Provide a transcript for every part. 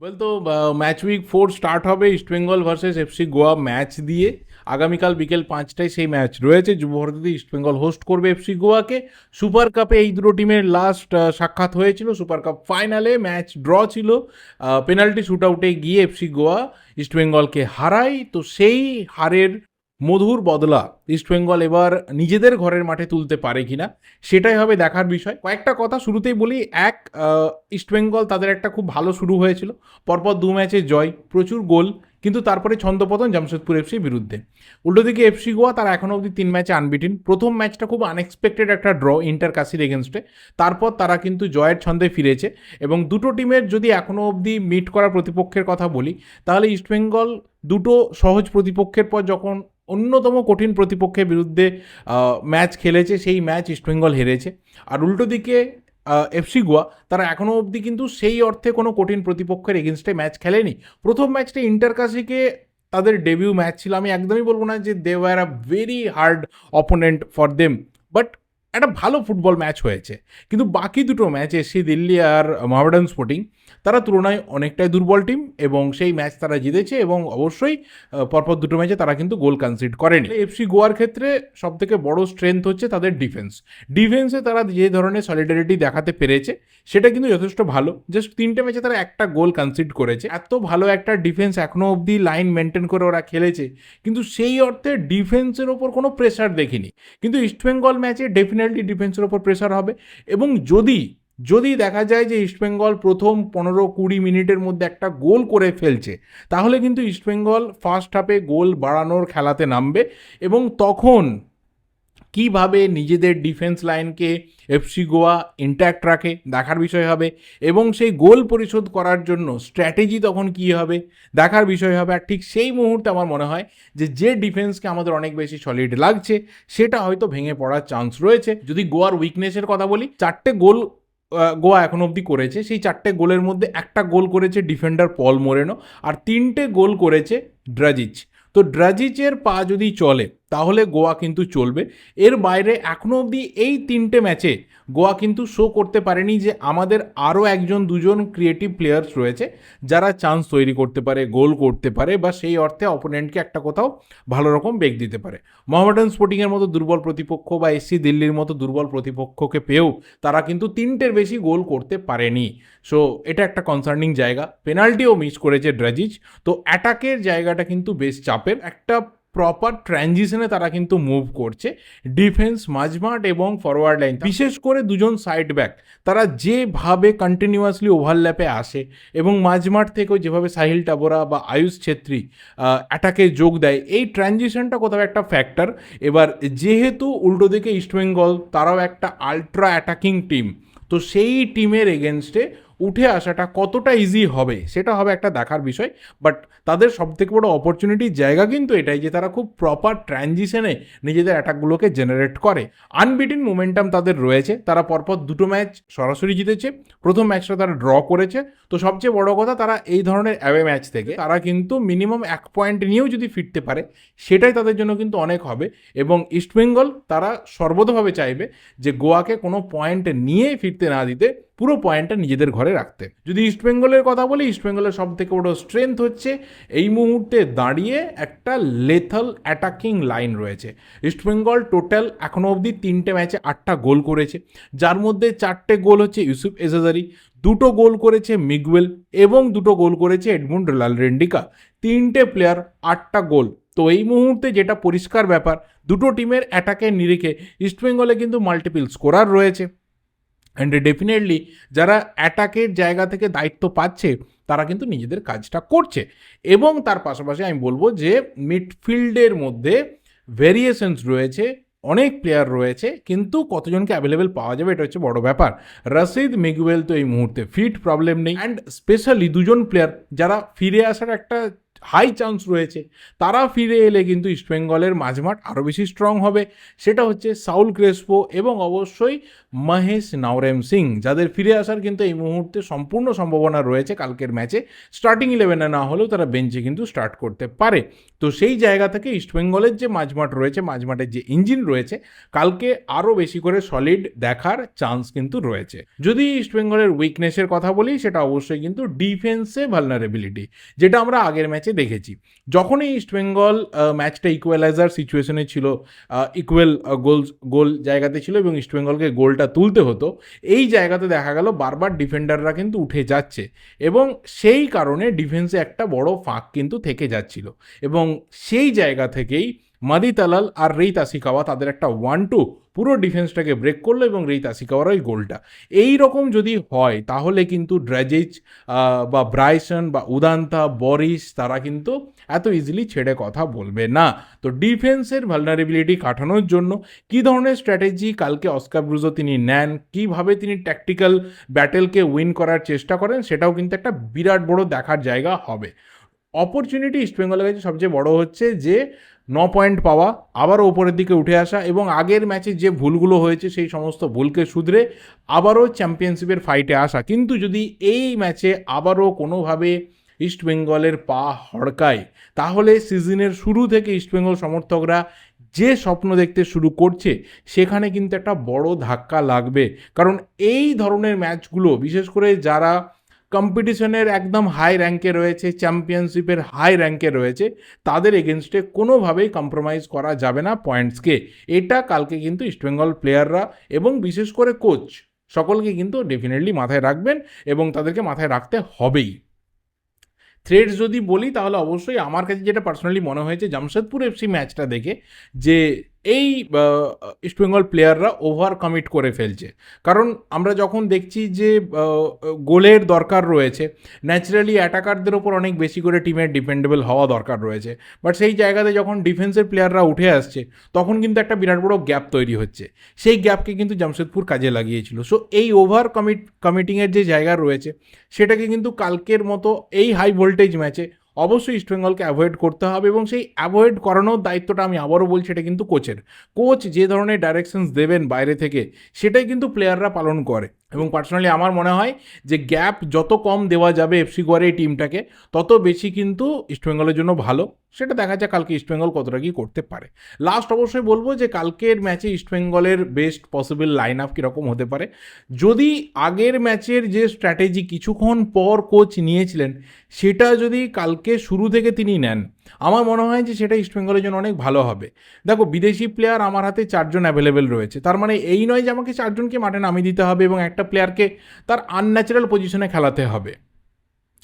বলতো match week 4 start হবে East Bengal versus FC Goa match দিয়ে। আগামীকাল বিকেল 5টায় সেই ম্যাচ রয়েছে। যুব ভারতীতে ইস্টবেঙ্গল হোস্ট করবে এফসি গোয়াকে। সুপার কাপে এই দুটো টিমের লাস্ট সাক্ষাৎ হয়েছিল। সুপার কাপ ফাইনালে ম্যাচ ড্র ছিল। পেনাল্টি শুট আউটে গিয়ে এফসি গোয়া ইস্টবেঙ্গলকে হারায়। তো সেই হারের মধুর বদলা ইস্টবেঙ্গল এবার নিজেদের ঘরের মাঠে তুলতে পারে কিনা সেটাই হবে দেখার বিষয়। কয়েকটা কথা শুরুতেই বলি। এক, ইস্টবেঙ্গল তাদের একটা খুব ভালো শুরু হয়েছিল, পরপর 2 ম্যাচে জয়, প্রচুর গোল, কিন্তু তারপরে ছন্দপতন জামশেদপুর এফসির বিরুদ্ধে। উল্টো দিকে এফসি গোয়া তারা এখনও অবধি 3 ম্যাচে আনবিটিন। প্রথম ম্যাচটা খুব আনএক্সপেক্টেড একটা ড্র ইন্টার কাশির এগেনস্টে, তারপর তারা কিন্তু জয়ের ছন্দে ফিরেছে। এবং দুটো টিমের যদি এখনও অবধি মিট করা প্রতিপক্ষের কথা বলি, তাহলে ইস্টবেঙ্গল দুটো সহজ প্রতিপক্ষের পর যখন অন্যতম কঠিন প্রতিপক্ষের বিরুদ্ধে ম্যাচ খেলেছে, সেই ম্যাচ ইস্টবেঙ্গল হেরেছে। আর উল্টো দিকে এফসি গোয়া তারা এখনও অবধি কিন্তু সেই অর্থে কোনো কঠিন প্রতিপক্ষের এগেনস্টে ম্যাচ খেলেনি। প্রথম ম্যাচটা ইন্টার কাশিকে তাদের ডেবিউ ম্যাচ ছিল। আমি একদমই বলবো না যে they were a very hard opponent for them, but একটা ভালো ফুটবল ম্যাচ হয়েছে। কিন্তু বাকি দুটো ম্যাচ এসসি দিল্লি আর মোহামেডান স্পোর্টিং, তারা তুলনায় অনেকটাই দুর্বল টিম, এবং সেই ম্যাচ তারা জিতেছে। এবং অবশ্যই পরপর দুটো ম্যাচে তারা কিন্তু গোল কনসিড করেনি। এফসি গোয়ার ক্ষেত্রে সবথেকে বড় স্ট্রেংথ হচ্ছে তাদের ডিফেন্সে তারা যে ধরনের সলিডারিটি দেখাতে পেরেছে সেটা কিন্তু যথেষ্ট ভালো। জাস্ট 3টে ম্যাচে তারা একটা গোল কনসিড করেছে। এত ভালো একটা ডিফেন্স এখনও অবধি লাইন মেনটেন করে ওরা খেলেছে, কিন্তু সেই অর্থে ডিফেন্সের ওপর কোনো প্রেশার দেখিনি। কিন্তু ইস্টবেঙ্গল ম্যাচে ডেফিনেটলি ডিফেন্সের ওপর প্রেশার হবে। এবং যদি যদি দেখা যায় যে ইস্টবেঙ্গল প্রথম 15-20 মিনিটের মধ্যে একটা গোল করে ফেলছে, তাহলে কিন্তু ইস্টবেঙ্গল ফার্স্ট হাফে গোল বাড়ানোর খেলাতে নামবে। এবং তখন কিভাবে নিজেদের ডিফেন্স লাইনকে এফসি গোয়া ইন্ট্যাক্ট রাখে দেখার বিষয় হবে। এবং সেই গোল পরিশোধ করার জন্য স্ট্র্যাটেজি তখন কী হবে দেখার বিষয় হবে। আর ঠিক সেই মুহূর্তে আমার মনে হয় যে ডিফেন্সকে আমাদের অনেক বেশি সলিড লাগছে, সেটা হয়তো ভেঙে পড়ার চান্স রয়েছে। যদি গোয়ার উইকনেসের কথা বলি, 4টে গোল গোয়া এখন অবধি করেছে। সেই 4টে গোলের মধ্যে একটা গোল করেছে ডিফেন্ডার পল মোরেনো, আর 3টে গোল করেছে ড্রাজিচ। তো ড্রাজিচের পা যদি চলে তাহলে গোয়া কিন্তু চলবে। এর বাইরে এখনও অবধি এই 3টে ম্যাচে গোয়া কিন্তু শো করতে পারেনি যে আমাদের আরও 1-2জন ক্রিয়েটিভ প্লেয়ার্স রয়েছে যারা চান্স তৈরি করতে পারে, গোল করতে পারে, বা সেই অর্থে অপোনেন্টকে একটা কোথাও ভালো রকম বেগ দিতে পারে। মোহামেডান স্পোর্টিংয়ের মতো দুর্বল প্রতিপক্ষ বা এসসি দিল্লির মতো দুর্বল প্রতিপক্ষকে পেয়েও তারা কিন্তু 3টের বেশি গোল করতে পারেনি। সো এটা একটা কনসার্নিং জায়গা। পেনাল্টিও মিস করেছে ড্রাজিচ। তো অ্যাটাকের জায়গাটা কিন্তু বেশ চাপের। একটা প্রপার ট্রানজিশনে তারা কিন্তু মুভ করছে। ডিফেন্স, মাঝমাঠ এবং ফরওয়ার্ড লাইন, বিশেষ করে দুজন সাইড ব্যাক, তারা যেভাবে কন্টিনিউয়াসলি ওভারল্যাপে আসে, এবং মাঝমাঠ থেকেও যেভাবে সাহিল টাবোরা বা আয়ুষ ছেত্রী অ্যাটাকে যোগ দেয়, এই ট্রানজিশনটা কোথাও একটা ফ্যাক্টর। এবার যেহেতু উল্টো দিকে ইস্টবেঙ্গল তারাও একটা আলট্রা অ্যাটাকিং টিম, তো সেই টিমের এগেনস্টে উঠে আসাটা কতটা ইজি হবে সেটা হবে একটা দেখার বিষয়। বাট তাদের সবথেকে বড় অপরচুনিটির জায়গা কিন্তু এটাই যে তারা খুব প্রপার ট্রানজিশনে নিজেদের অ্যাটাকগুলোকে জেনারেট করে। আনবিটিন মোমেন্টাম তাদের রয়েছে। তারা পরপর দুটো ম্যাচ সরাসরি জিতেছে, প্রথম ম্যাচটা তারা ড্র করেছে। তো সবচেয়ে বড় কথা, তারা এই ধরনের অ্যাওয়ে ম্যাচ থেকে তারা কিন্তু মিনিমাম 1 পয়েন্ট নিয়েও যদি ফিরতে পারে, সেটাই তাদের জন্য কিন্তু অনেক হবে। এবং ইস্টবেঙ্গল তারা সর্বতভাবে চাইবে যে গোয়াকে কোনো পয়েন্ট নিয়ে ফিরতে না দিতে, পুরো পয়েন্টটা নিজেদের ঘরে রাখতে। যদি ইস্টবেঙ্গলের কথা বলি, ইস্টবেঙ্গলের সব থেকে বড় স্ট্রেংথ হচ্ছে এই মুহূর্তে দাঁড়িয়ে একটা লেথাল অ্যাটাকিং লাইন রয়েছে। ইস্টবেঙ্গল টোটাল এখনও অবধি 3টে ম্যাচে 8টা গোল করেছে, যার মধ্যে 4টে গোল হচ্ছে ইউসুফ এজাজারি, 2টো গোল করেছে মিগুয়েল, এবং 2টো গোল করেছে এডমুন্ড লালরেন্ডিকা। 3টে প্লেয়ার, 8টা গোল। তো এই মুহূর্তে যেটা পরিষ্কার ব্যাপার, দুটো টিমের অ্যাটাকের নিরিখে ইস্টবেঙ্গলে কিন্তু মাল্টিপল স্কোরার রয়েছে। অ্যান্ড ডেফিনেটলি যারা অ্যাটাকের জায়গা থেকে দায়িত্ব পাচ্ছে তারা কিন্তু নিজেদের কাজটা করছে। এবং তার পাশাপাশি আমি বলবো যে মিডফিল্ডের মধ্যে ভেরিয়েশনস রয়েছে, অনেক প্লেয়ার রয়েছে, কিন্তু কতজনকে অ্যাভেলেবেল পাওয়া যাবে এটা হচ্ছে বড় ব্যাপার। রশিদ, মিগুয়েল তো এই মুহূর্তে ফিট, প্রবলেম নেই। অ্যান্ড স্পেশালি দুজন প্লেয়ার যারা ফিরে আসার একটা হাই চান্স রয়েছে, তারা ফিরে এলে কিন্তু ইস্টবেঙ্গলের মাঝমাঠ আরও বেশি স্ট্রং হবে। সেটা হচ্ছে সাউল ক্রেসপো এবং অবশ্যই মহেশ নাওরেম সিং, যাদের ফিরে আসার কিন্তু এই মুহূর্তে সম্পূর্ণ সম্ভাবনা রয়েছে। কালকের ম্যাচে স্টার্টিং 11-এ না হলেও তারা বেঞ্চে কিন্তু স্টার্ট করতে পারে। তো সেই জায়গা থেকে ইস্টবেঙ্গলের যে মাঝমাঠ রয়েছে, মাঝমাঠের যে ইঞ্জিন রয়েছে, কালকে আরও বেশি করে সলিড দেখার চান্স কিন্তু রয়েছে। যদি ইস্টবেঙ্গলের উইকনেসের কথা বলি, সেটা অবশ্যই কিন্তু ডিফেন্সে ভালনারেবিলিটি, যেটা আমরা আগের ম্যাচে দেখেছি। যখনই ইস্টবেঙ্গল ম্যাচটা ইকুয়ালাইজার সিচুয়েশনে ছিল, ইকুয়াল গোল জায়গাতে ছিল এবং ইস্টবেঙ্গলকে গোলটা তুলতে হতো, এই জায়গাতে দেখা গেল বারবার ডিফেন্ডাররা কিন্তু উঠে যাচ্ছে এবং সেই কারণে ডিফেন্সে একটা বড় ফাঁক কিন্তু থেকে যাচ্ছিল এবং সেই জায়গা থেকেই মাদি তালাল আর রেইত আসিকাওয়া তাদের একটা 1-2 পুরো ডিফেন্সটাকে ব্রেক করলো এবং রেইত আসিকাওয়ার ওই গোলটা। এই রকম যদি হয় তাহলে কিন্তু ড্রেজিচ বা ব্রাইসন বা উদান্তা, বরিস, তারা কিন্তু এত ইজিলি ছেড়ে কথা বলবে না। তো ডিফেন্সের ভালনারেবিলিটি কাটানোর জন্য কী ধরনের স্ট্র্যাটেজি কালকে অস্কার ব্রুজো তিনি নেন, কীভাবে তিনি ট্যাকটিক্যাল ব্যাটেলকে উইন করার চেষ্টা করেন, সেটাও কিন্তু একটা বিরাট বড় দেখার জায়গা হবে। অপরচুনিটি ইস্টবেঙ্গলের কাছে সবচেয়ে বড় হচ্ছে যে 9 পয়েন্ট পাওয়া, আবারও ওপরের দিকে উঠে আসা এবং আগের ম্যাচে যে ভুলগুলো হয়েছে সেই সমস্ত ভুলকে শুধরে আবারও চ্যাম্পিয়নশিপের ফাইটে আসা। কিন্তু যদি এই ম্যাচে আবারও কোনোভাবে ইস্টবেঙ্গলের পা হড়কায়, তাহলে সিজনের শুরু থেকে ইস্টবেঙ্গল সমর্থকরা যে স্বপ্ন দেখতে শুরু করছে, সেখানে কিন্তু একটা বড় ধাক্কা লাগবে। কারণ এই ধরনের ম্যাচগুলো, বিশেষ করে যারা কম্পিটিশনের একদম হাই র্যাঙ্কে রয়েছে, চ্যাম্পিয়নশিপের হাই র্যাঙ্কে রয়েছে, তাদের এগেনস্টে কোনোভাবেই কম্প্রোমাইজ করা যাবে না পয়েন্টসকে। এটা কালকে কিন্তু ইস্টবেঙ্গল প্লেয়াররা এবং বিশেষ করে কোচ সকলকে কিন্তু ডেফিনেটলি মাথায় রাখবেন এবং তাদেরকে মাথায় রাখতে হবেই। থ্রেডস যদি বলি, তাহলে অবশ্যই আমার কাছে যেটা পার্সোনালি মনে হয়েছে জামশেদপুর এফসি ম্যাচটা দেখে, যে এই ইস্টবেঙ্গল প্লেয়াররা ওভার কমিট করে ফেলছে। কারণ আমরা যখন দেখছি যে গোলের দরকার রয়েছে, ন্যাচারালি অ্যাটাকারদের ওপর অনেক বেশি করে টিমের ডিপেন্ডেবল হওয়া দরকার রয়েছে, বাট সেই জায়গাতে যখন ডিফেন্সের প্লেয়াররা উঠে আসছে, তখন কিন্তু একটা বিরাট বড় গ্যাপ তৈরি হচ্ছে। সেই গ্যাপকে কিন্তু জামশেদপুর কাজে লাগিয়েছিল। সো এই ওভার কমিটিংয়ের যে জায়গা রয়েছে, সেটাকে কিন্তু কালকের মতো এই হাই ভোল্টেজ ম্যাচে অবশ্যই ইস্টবেঙ্গলকে অ্যাভয়েড করতে হবে এবং সেই অ্যাভয়েড করানোর দায়িত্বটা, আমি আবারও বলছি, এটা কিন্তু কোচের। কোচ যে ধরনের ডাইরেকশনস দেবেন বাইরে থেকে, সেটাই কিন্তু প্লেয়াররা পালন করে। এবং পার্সোনালি আমার মনে হয় যে গ্যাপ যত কম দেওয়া যাবে এফসি গোয়ার এই টিমটাকে, তত বেশি কিন্তু ইস্টবেঙ্গলের জন্য ভালো। সেটা দেখা যাক কালকে ইস্টবেঙ্গল কতটা কি করতে পারে। লাস্ট অবশ্যই বলবো যে কালকের ম্যাচে ইস্টবেঙ্গলের বেস্ট পসিবল লাইন আপ কীরকম হতে পারে। যদি আগের ম্যাচের যে স্ট্র্যাটেজি কিছুক্ষণ পর কোচ নিয়েছিলেন, সেটা যদি কালকে শুরু থেকে তিনি নেন, আমার মনে হয় যে সেটা ইস্টবেঙ্গলের জন্য অনেক ভালো হবে। দেখো, বিদেশি প্লেয়ার আমার হাতে 4 জন অ্যাভেলেবেল রয়েছে, তার মানে এই নয় যে আমাকে 4 জনকে মাঠে নামিয়ে দিতে হবে এবং একটা প্লেয়ারকে তার আনন্যাচারাল পজিশনে খেলাতে হবে।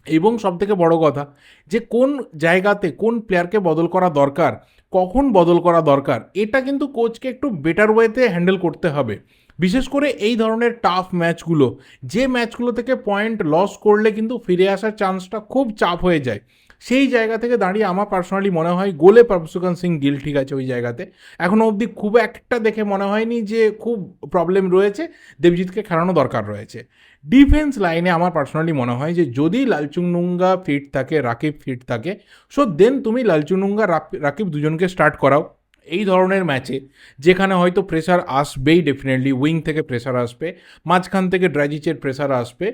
এবং সবথেকে বড় কথা, যে কোন জায়গাতে কোন প্লেয়ারকে বদল করা দরকার, কখন বদল করা দরকার, এটা কিন্তু কোচকে একটু বেটার ওয়েতে হ্যান্ডেল করতে হবে। বিশেষ করে এই ধরনের টাফ ম্যাচগুলো, যে ম্যাচগুলো থেকে পয়েন্ট লস করলে কিন্তু ফিরে আসার চান্সটা খুব চাপ হয়ে যায়, সেই জায়গা থেকে দাঁড়িয়ে আমার পার্সোনালি মনে হয় গোলে প্রভসুকান সিং গিল ঠিক আছে ওই জায়গাতে। এখনও অবধি খুব একটা দেখে মনে হয়নি যে খুব প্রবলেম রয়েছে, দেবজিৎকে খেলানো দরকার রয়েছে। ডিফেন্স লাইনে আমার পার্সোনালি মনে হয় যে যদি লালচুংনুঙ্গা ফিট থাকে, রাকিব ফিট থাকে, সো দেন তুমি লালচুংনুঙ্গা রাকিব দুজনকে স্টার্ট করাও। এই ধরনের ম্যাচে যেখানে হয়তো প্রেসার আসবেই, ডেফিনেটলি উইং থেকে প্রেসার আসবে, মাঝখান থেকে ড্রাজিচের প্রেসার আসবে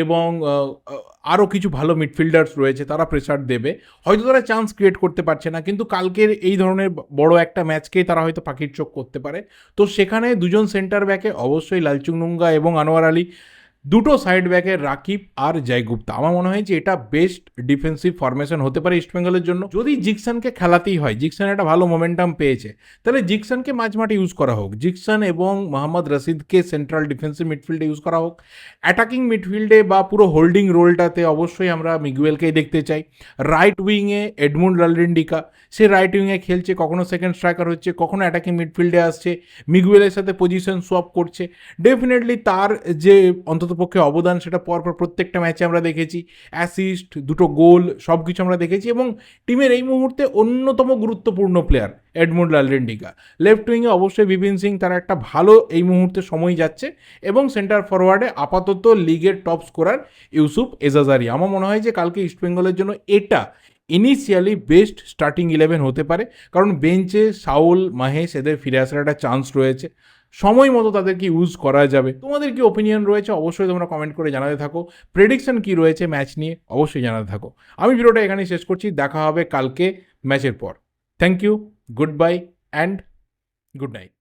এবং আরও কিছু ভালো মিডফিল্ডার্স রয়েছে, তারা প্রেসার দেবে। হয়তো তারা চান্স ক্রিয়েট করতে পারছে না, কিন্তু কালকের এই ধরনের বড় একটা ম্যাচকেই তারা হয়তো পাখির চোখ করতে পারে। তো সেখানে দুজন সেন্টার ব্যাকে অবশ্যই লালচুংনুঙ্গা এবং আনোয়ার আলী, দুটো সাইড ব্যাকে রাকিব আর জয়গুপ্তা, আমার মনে হয় যে এটা বেস্ট ডিফেন্সিভ ফরমেশন হতে পারে ইস্টবেঙ্গলের জন্য। যদি জিকসনকে খেলাতেই হয়, জিকসন একটা ভালো মোমেন্টাম পেয়েছে, তাহলে জিকসনকে মাঝমাঠে ইউজ করা হোক, জিকসন এবং মোহাম্মদ রশিদকে সেন্ট্রাল ডিফেন্সিভ মিডফিল্ডে ইউজ করা হোক। অ্যাটাকিং মিডফিল্ডে বা পুরো হোল্ডিং রোলটাতে অবশ্যই আমরা মিগুয়েলকেই দেখতে চাই। রাইট উইংয়ে এডমুন্ড লালরিন্ডিকা, সে রাইট উইংয়ে খেলছে, কখনো সেকেন্ড স্ট্রাইকার হচ্ছে, কখনো অ্যাটাকিং মিডফিল্ডে আসছে, মিগুয়েলের সাথে পজিশন সোয়াপ করছে। ডেফিনেটলি তার যে অন্ততপক্ষে অবদান, সেটা পরপর প্রত্যেকটা ম্যাচে আমরা দেখেছি, অ্যাসিস্ট, দুটো গোল, সব কিছু আমরা দেখেছি। এবং টিমের এই মুহূর্তে অন্যতম গুরুত্বপূর্ণ প্লেয়ার এডমুন্ড লালরিন্ডিকা। লেফট উইংয়ে অবশ্যই বিপিন সিং, তারা একটা ভালো এই মুহূর্তে সময় যাচ্ছে। এবং সেন্টার ফরওয়ার্ডে আপাতত লিগের টপ স্কোরার ইউসুফ এজাজারি। আমার মনে হয় যে কালকে ইস্টবেঙ্গলের জন্য এটা ইনিশিয়ালি বেস্ট স্টার্টিং 11 হতে পারে, কারণ বেঞ্চে সাউল, মাহেশ এদের ফিরে আসার একটা চান্স রয়েছে, সময় মতো তাদেরকে ইউজ করা যাবে। তোমাদের কি ওপিনিয়ন রয়েছে অবশ্যই তোমরা কমেন্ট করে জানাতে থাকো। প্রেডিকশন কি রয়েছে ম্যাচ নিয়ে অবশ্যই জানাতে থাকো। আমি ভিডিওটা এখানেই শেষ করছি, দেখা হবে কালকে ম্যাচের পর। Thank you, good bye and good night.